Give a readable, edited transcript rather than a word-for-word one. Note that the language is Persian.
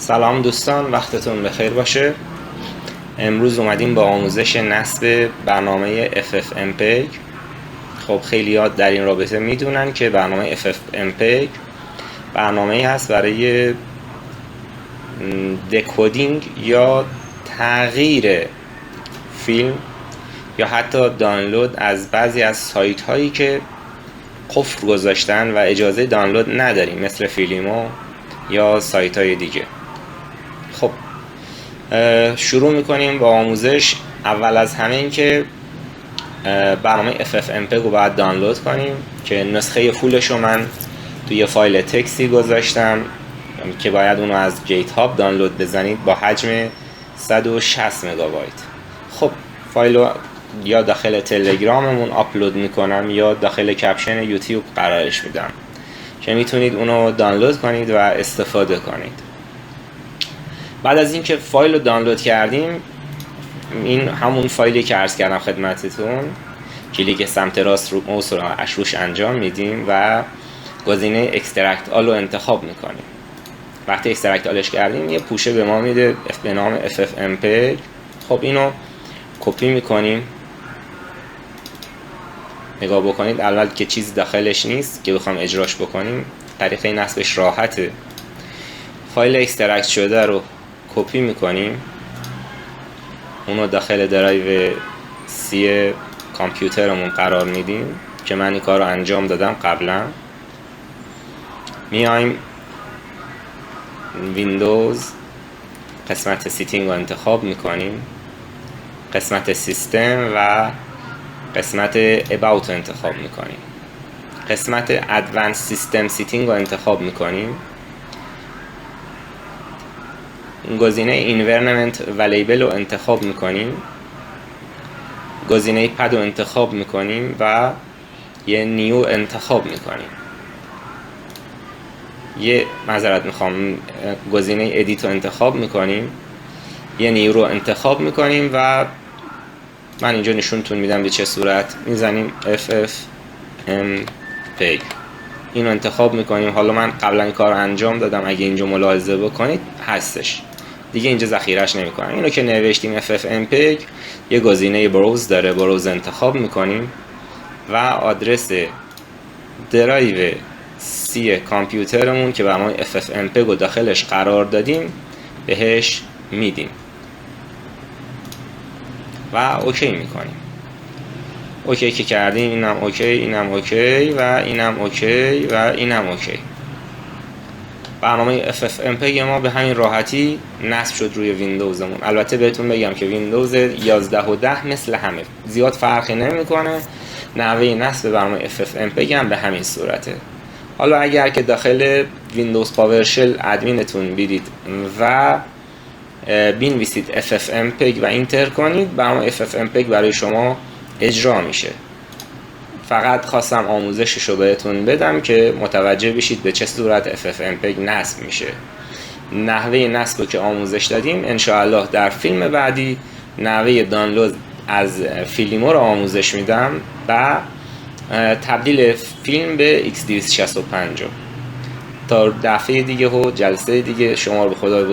سلام دوستان، وقتتون بخیر باشه. امروز اومدیم با آموزش نصب برنامه FFmpeg. خب خیلی ها در این رابطه میدونن که برنامه FFmpeg برنامه هست برای دکودینگ یا تغییر فیلم یا حتی دانلود از بعضی از سایت هایی که قفل گذاشتن و اجازه دانلود نداریم، مثل فیلیمو یا سایت های دیگه. خب شروع میکنیم با آموزش. اول از همه این که برنامه FFmpeg رو باید دانلود کنیم که نسخه فولش رو من توی فایل تکستی گذاشتم که باید اونو از گیت هاب دانلود بزنید با حجم 160 مگابایت. خب فایل رو یا داخل تلگراممون آپلود میکنم یا داخل کپشن یوتیوب قرارش میدم که میتونید اونو دانلود کنید و استفاده کنید. بعد از اینکه فایل رو دانلود کردیم، این همون فایلی که عرض کردم خدمتتون، کلیک سمت راست رو موس رو روش انجام میدیم و گزینه اکسترکت آل رو انتخاب میکنیم. وقتی اکسترکت آلش کردیم یه پوشه به ما میده به نام FFmpeg. خب اینو کپی میکنیم. نگاه بکنید البته که چیز داخلش نیست که بخوام اجراش بکنیم. طریقه نصبش راحته. فایل اکسترکت شده رو کپی میکنیم، اونو داخل درایو سی کامپیوترمون قرار میدیم که من این کار رو انجام دادم قبلا. میایم ویندوز، قسمت سیتینگ رو انتخاب میکنیم، قسمت سیستم و قسمت اباوت رو انتخاب میکنیم. قسمت ادوانس سیستم سیتینگ رو انتخاب میکنیم. گزینه environment و label رو انتخاب میکنیم. گزینه پد رو انتخاب میکنیم و یه نیو انتخاب میکنیم. گزینه ادیت رو انتخاب میکنیم. یه نیو رو انتخاب میکنیم و من اینجا نشونتون میدم به چه صورت. میزنیم FFmpeg، اینو انتخاب میکنیم. حالا من قبلا این کار رو انجام دادم، اگه اینجا ملاحظه بکنید هستش دیگه، اینجا ذخیرهش نمیکنم. اینو که نوشتیم FFmpeg، یه گزینه بروز داره، بروز انتخاب میکنیم و آدرس درایو سی کامپیوترمون که برنامه FFmpeg رو داخلش قرار دادیم بهش میدیم و اوکی میکنیم. اوکی که کردیم، اینم اوکی، اینم اوکی و اینم اوکی و اینم اوکی. برنامه FFmpeg ما به همین راحتی نصب شد روی ویندوزمون. البته بهتون بگم که ویندوز 11 و 10 مثل همه، زیاد فرقی نمیکنه. نحوه نصب برنامه FFmpeg هم به همین صورته. حالا اگر که داخل ویندوز پاورشل ادمینتون بیدید و بنویسید FFmpeg و اینتر کنید، برنامه FFmpeg برای شما اجرا میشه. فقط خواستم آموزشش رو بهتون بدم که متوجه بشید به چه صورت FFmpeg نصب میشه. نحوه نصب رو که آموزش دادیم، انشاءالله در فیلم بعدی نحوه دانلود از فیلیمو رو آموزش میدم و تبدیل فیلم به X265. تا دفعه دیگه و جلسه دیگه شما رو به خدای بزرگ